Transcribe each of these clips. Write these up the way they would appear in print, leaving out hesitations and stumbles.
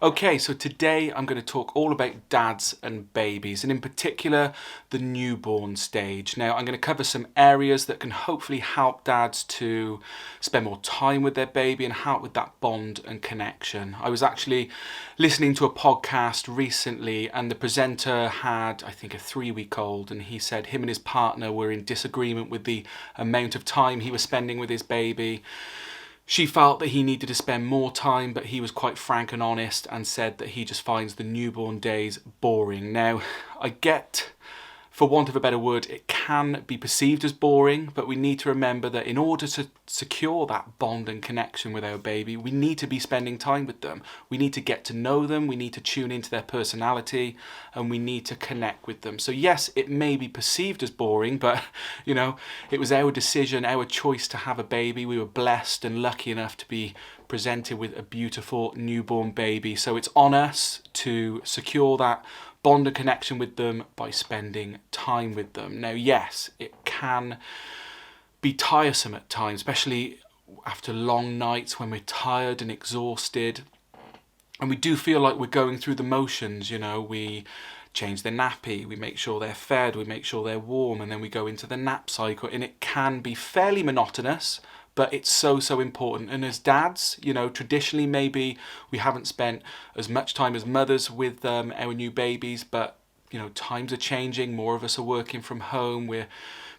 Okay, so today I'm going to talk all about dads and babies, and in particular the newborn stage. Now I'm going to cover some areas that can hopefully help dads to spend more time with their baby and help with that bond and connection. I was actually listening to a podcast recently and the presenter had, I think, a 3-week-old, and he said him and his partner were in disagreement with the amount of time he was spending with his baby. She felt that he needed to spend more time, but he was quite frank and honest and said that he just finds the newborn days boring. Now, I get, for want of a better word, it can be perceived as boring, but we need to remember that in order to secure that bond and connection with our baby, we need to be spending time with them. We need to get to know them, we need to tune into their personality, and we need to connect with them. So yes, it may be perceived as boring, but it was our decision, our choice to have a baby. We were blessed and lucky enough to be presented with a beautiful newborn baby. So it's on us to secure that bond and connection with them by spending time with them. Now, yes, it can be tiresome at times, especially after long nights when we're tired and exhausted. And we do feel like we're going through the motions, we change their nappy, we make sure they're fed, we make sure they're warm, and then we go into the nap cycle. And it can be fairly monotonous, but it's so important. And as dads, traditionally maybe we haven't spent as much time as mothers with our new babies, but times are changing, more of us are working from home, we're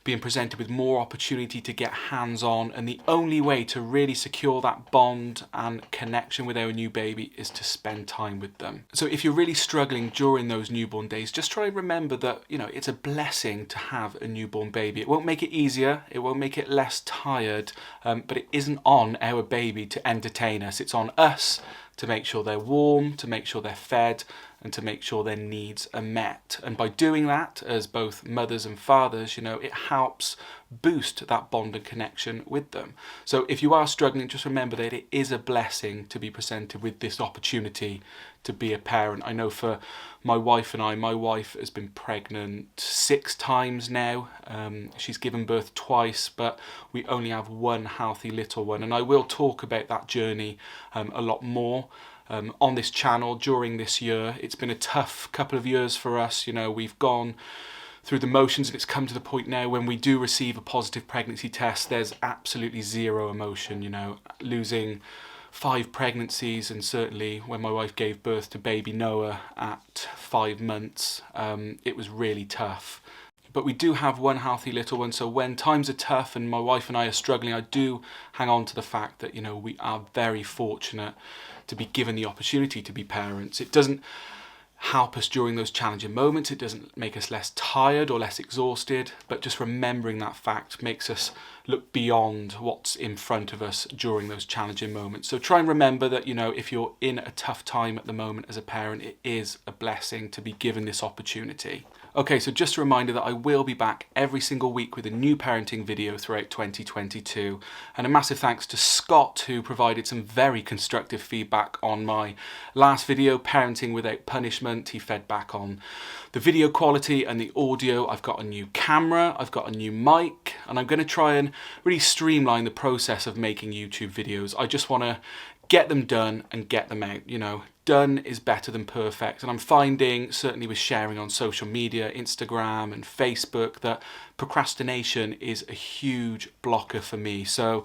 being presented with more opportunity to get hands-on, and the only way to really secure that bond and connection with our new baby is to spend time with them. So if you're really struggling during those newborn days, just try and remember that it's a blessing to have a newborn baby. It won't make it easier, it won't make it less tired, but it isn't on our baby to entertain us. It's on us to make sure they're warm, to make sure they're fed, and to make sure their needs are met. And by doing that, as both mothers and fathers, it helps boost that bond and connection with them. So if you are struggling, just remember that it is a blessing to be presented with this opportunity to be a parent. I know for my wife and I, my wife has been pregnant 6 times now. She's given birth twice, but we only have one healthy little one. And I will talk about that journey a lot more on this channel during this year. It's been a tough couple of years for us. We've gone through the motions, and it's come to the point now when we do receive a positive pregnancy test, there's absolutely zero emotion. Losing 5 pregnancies, and certainly when my wife gave birth to baby Noah at 5 months, it was really tough. But we do have one healthy little one, so when times are tough and my wife and I are struggling, I do hang on to the fact that we are very fortunate to be given the opportunity to be parents. It doesn't help us during those challenging moments, it doesn't make us less tired or less exhausted, but just remembering that fact makes us look beyond what's in front of us during those challenging moments. So try and remember that if you're in a tough time at the moment as a parent, it is a blessing to be given this opportunity. Okay, so just a reminder that I will be back every single week with a new parenting video throughout 2022. And a massive thanks to Scott, who provided some very constructive feedback on my last video, Parenting Without Punishment. He fed back on the video quality and the audio. I've got a new camera, I've got a new mic, and I'm going to try and really streamline the process of making YouTube videos. I just want to get them done and get them out. Done is better than perfect. And I'm finding, certainly with sharing on social media, Instagram and Facebook, that procrastination is a huge blocker for me. So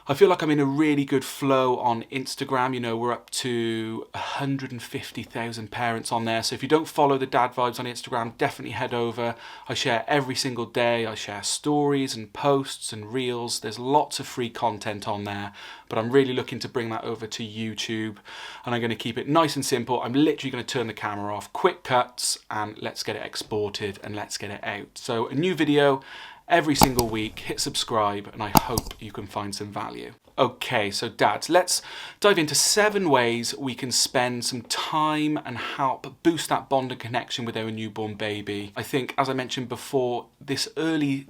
I feel like I'm in a really good flow on Instagram. We're up to 150,000 parents on there. So if you don't follow the Dad Vibes on Instagram, definitely head over. I share every single day. I share stories and posts and reels. There's lots of free content on there, but I'm really looking to bring that over to YouTube, and I'm going to keep it nice and simple. I'm literally going to turn the camera off, quick cuts, and let's get it exported and let's get it out. So a new video every single week. Hit subscribe, and I hope you can find some value. Okay, so dads, let's dive into 7 ways we can spend some time and help boost that bond and connection with our newborn baby. I think, as I mentioned before, these early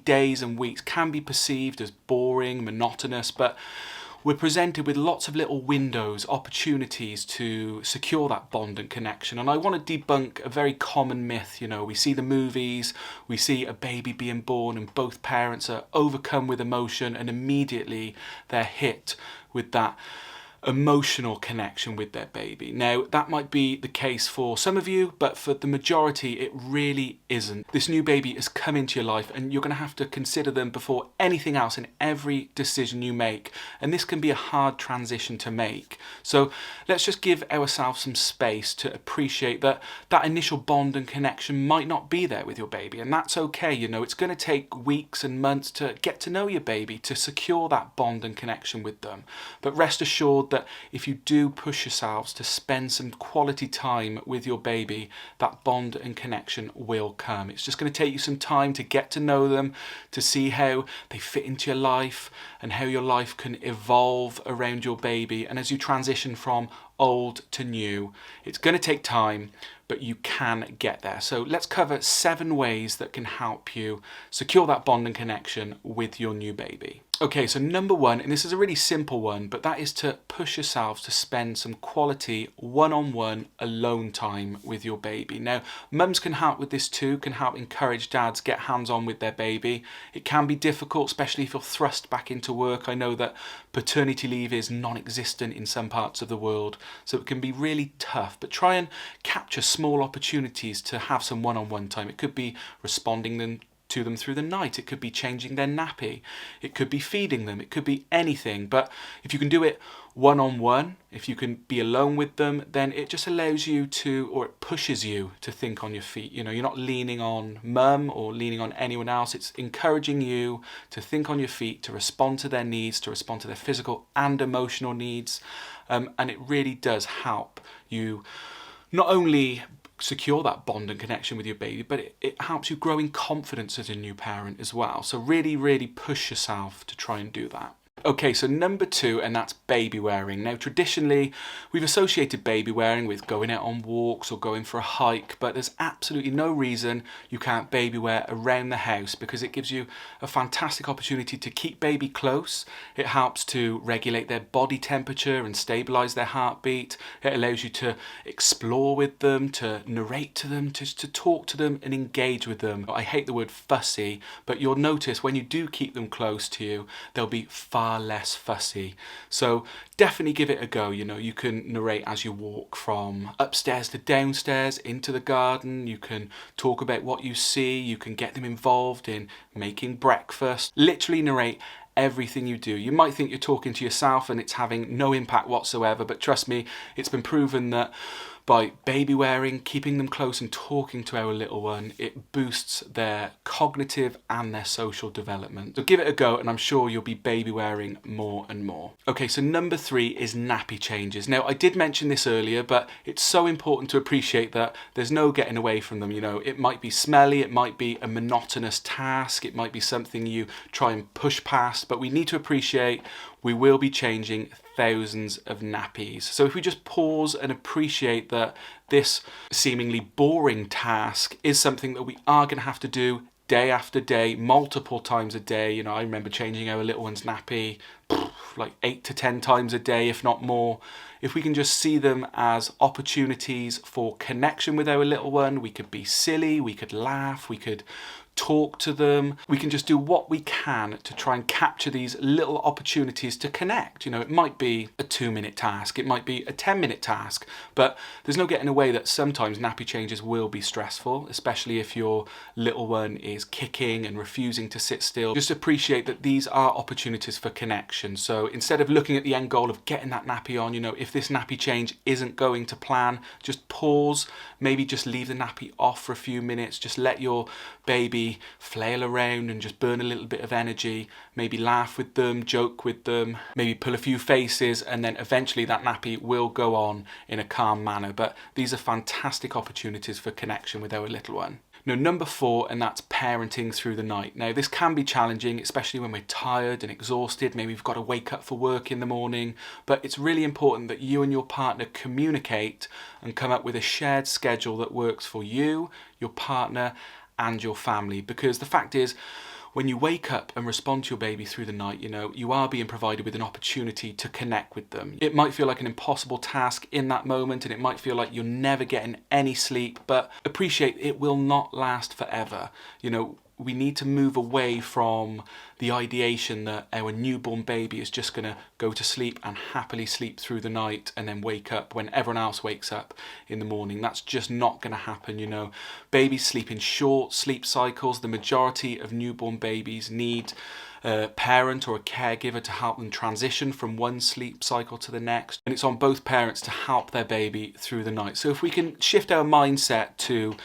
days and weeks can be perceived as boring, monotonous, but we're presented with lots of little windows, opportunities to secure that bond and connection. And I want to debunk a very common myth. We see the movies, we see a baby being born and both parents are overcome with emotion, and immediately they're hit with that emotional connection with their baby. Now, that might be the case for some of you, but for the majority, it really isn't. This new baby has come into your life and you're going to have to consider them before anything else in every decision you make. And this can be a hard transition to make. So let's just give ourselves some space to appreciate that that initial bond and connection might not be there with your baby. And that's okay. You know, it's going to take weeks and months to get to know your baby, to secure that bond and connection with them. But rest assured that if you do push yourselves to spend some quality time with your baby, that bond and connection will come. It's just going to take you some time to get to know them, to see how they fit into your life and how your life can evolve around your baby. And as you transition from old to new, it's going to take time, but you can get there. So let's cover 7 ways that can help you secure that bond and connection with your new baby. Okay, so number 1, and this is a really simple one, but that is to push yourselves to spend some quality one-on-one alone time with your baby. Now, mums can help with this too, can help encourage dads get hands-on with their baby. It can be difficult, especially if you're thrust back into work. I know that paternity leave is non-existent in some parts of the world, so it can be really tough, but try and capture small opportunities to have some one-on-one time. It could be responding to them through the night. It could be changing their nappy. It could be feeding them. It could be anything. But if you can do it one-on-one, if you can be alone with them, then it just allows you to, or it pushes you to think on your feet. You know, you're not leaning on mum or leaning on anyone else. It's encouraging you to think on your feet, to respond to their needs, to respond to their physical and emotional needs. And it really does help you not only secure that bond and connection with your baby, but it helps you grow in confidence as a new parent as well. So really, really push yourself to try and do that. Okay, so number 2, and that's baby wearing. Now, traditionally, we've associated baby wearing with going out on walks or going for a hike, but there's absolutely no reason you can't baby wear around the house, because it gives you a fantastic opportunity to keep baby close. It helps to regulate their body temperature and stabilize their heartbeat. It allows you to explore with them, to narrate to them, to talk to them and engage with them. I hate the word fussy, but you'll notice when you do keep them close to you, they'll be far less fussy. So definitely give it a go. You know, you can narrate as you walk from upstairs to downstairs into the garden. You can talk about what you see. You can get them involved in making breakfast. Literally narrate everything you do. You might think you're talking to yourself and it's having no impact whatsoever, but trust me, it's been proven that by baby wearing, keeping them close and talking to our little one, it boosts their cognitive and their social development. So give it a go and I'm sure you'll be baby wearing more and more. Okay, so number 3 is nappy changes. Now, I did mention this earlier, but it's so important to appreciate that there's no getting away from them. You know, it might be smelly, it might be a monotonous task, it might be something you try and push past, but we need to appreciate we will be changing thousands of nappies. So if we just pause and appreciate that this seemingly boring task is something that we are going to have to do day after day, multiple times a day. You know, I remember changing our little one's nappy like 8 to 10 times a day, if not more. If we can just see them as opportunities for connection with our little one, we could be silly, we could laugh, we could talk to them. We can just do what we can to try and capture these little opportunities to connect. You know, it might be a 2-minute task, it might be a 10-minute task, but there's no getting away that sometimes nappy changes will be stressful, especially if your little one is kicking and refusing to sit still. Just appreciate that these are opportunities for connection. So instead of looking at the end goal of getting that nappy on, you know, if this nappy change isn't going to plan, just pause, maybe just leave the nappy off for a few minutes, just let your baby flail around and just burn a little bit of energy, maybe laugh with them, joke with them, maybe pull a few faces, and then eventually that nappy will go on in a calm manner. But these are fantastic opportunities for connection with our little one. Now, number 4, and that's parenting through the night. Now, this can be challenging, especially when we're tired and exhausted. Maybe we've got to wake up for work in the morning, but it's really important that you and your partner communicate and come up with a shared schedule that works for you, your partner, and your family. Because the fact is, when you wake up and respond to your baby through the night, you know, you are being provided with an opportunity to connect with them. It might feel like an impossible task in that moment, and it might feel like you're never getting any sleep, but appreciate it will not last forever. You know, we need to move away from the ideation that our newborn baby is just going to go to sleep and happily sleep through the night and then wake up when everyone else wakes up in the morning. That's just not going to happen, you know. Babies sleep in short sleep cycles. The majority of newborn babies need a parent or a caregiver to help them transition from one sleep cycle to the next, and it's on both parents to help their baby through the night. So if we can shift our mindset to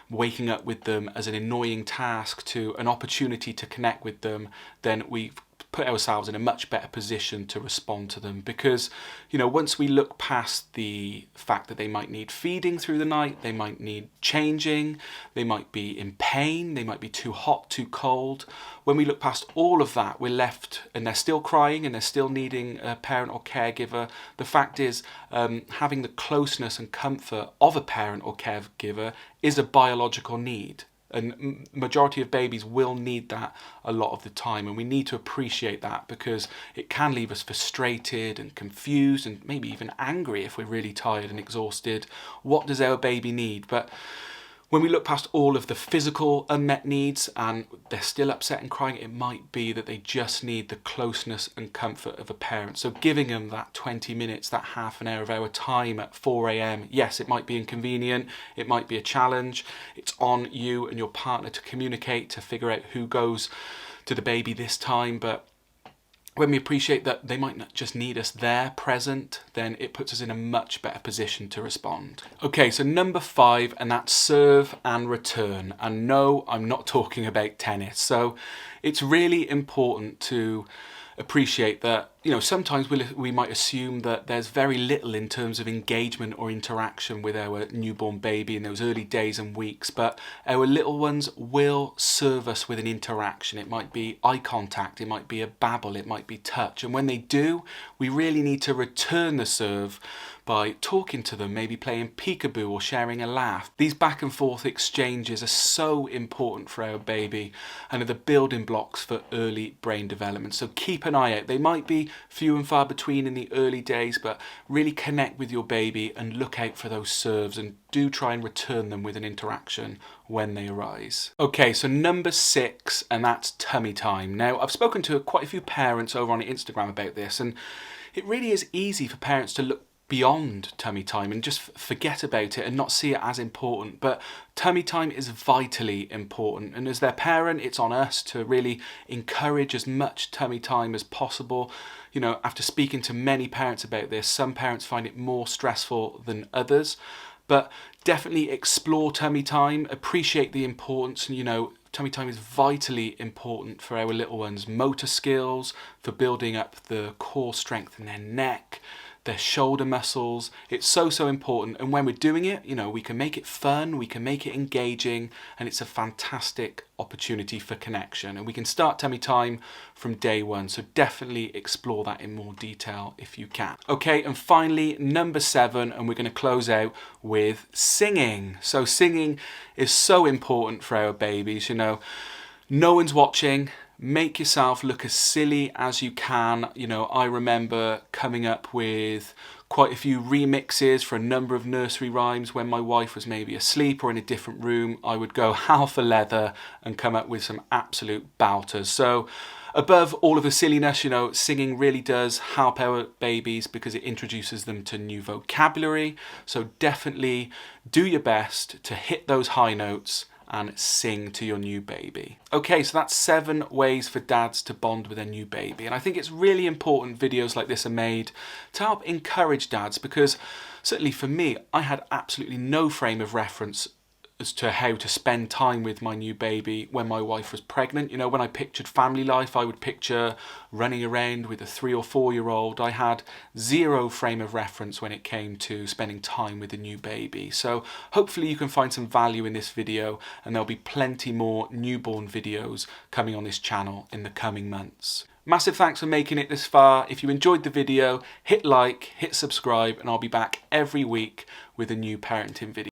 waking up with them as an annoying task to an opportunity to connect with them, then we've put ourselves in a much better position to respond to them. Because, you know, once we look past the fact that they might need feeding through the night, they might need changing, they might be in pain, they might be too hot, too cold. When we look past all of that, we're left, and they're still crying and they're still needing a parent or caregiver. The fact is, having the closeness and comfort of a parent or caregiver is a biological need. And majority of babies will need that a lot of the time, and we need to appreciate that, because it can leave us frustrated and confused and maybe even angry if we're really tired and exhausted. What does our baby need? But when we look past all of the physical unmet needs and they're still upset and crying, it might be that they just need the closeness and comfort of a parent. So giving them that 20 minutes, that half an hour of our time at 4 a.m. Yes, it might be inconvenient, it might be a challenge. It's on you and your partner to communicate, to figure out who goes to the baby this time. But when we appreciate that they might not just need us there, present, then it puts us in a much better position to respond. Okay, so number 5, and that's serve and return. And no, I'm not talking about tennis. So it's really important to appreciate that, you know, sometimes we might assume that there's very little in terms of engagement or interaction with our newborn baby in those early days and weeks, but our little ones will serve us with an interaction. It might be eye contact, it might be a babble, it might be touch, and when they do, we really need to return the serve by talking to them, maybe playing peekaboo or sharing a laugh. These back and forth exchanges are so important for our baby and are the building blocks for early brain development. So keep an eye out. They might be few and far between in the early days, but really connect with your baby and look out for those serves, and do try and return them with an interaction when they arise. Okay, so number 6, and that's tummy time. Now, I've spoken to quite a few parents over on Instagram about this, and it really is easy for parents to look beyond tummy time and just forget about it and not see it as important. But tummy time is vitally important, and as their parent, it's on us to really encourage as much tummy time as possible. You know, after speaking to many parents about this, some parents find it more stressful than others, but definitely explore tummy time, appreciate the importance. And you know, tummy time is vitally important for our little ones' motor skills, for building up the core strength in their neck, their shoulder muscles. It's so important, and when we're doing it, you know, we can make it fun, we can make it engaging, and it's a fantastic opportunity for connection. And we can start tummy time from day one, so definitely explore that in more detail if you can. Okay, and finally, number 7, and we're going to close out with singing. So singing is so important for our babies. You know, no one's watching. Make yourself look as silly as you can. You know, I remember coming up with quite a few remixes for a number of nursery rhymes when my wife was maybe asleep or in a different room. I would go hell for leather and come up with some absolute belters. So above all of the silliness, you know, singing really does help our babies because it introduces them to new vocabulary. So definitely do your best to hit those high notes and sing to your new baby. Okay, so that's 7 ways for dads to bond with their new baby. And I think it's really important videos like this are made to help encourage dads, because certainly for me, I had absolutely no frame of reference as to how to spend time with my new baby when my wife was pregnant. You know, when I pictured family life, I would picture running around with a 3 or 4 year old. I had zero frame of reference when it came to spending time with a new baby. So hopefully you can find some value in this video, and there'll be plenty more newborn videos coming on this channel in the coming months. Massive thanks for making it this far. If you enjoyed the video, hit like, hit subscribe, and I'll be back every week with a new parenting video.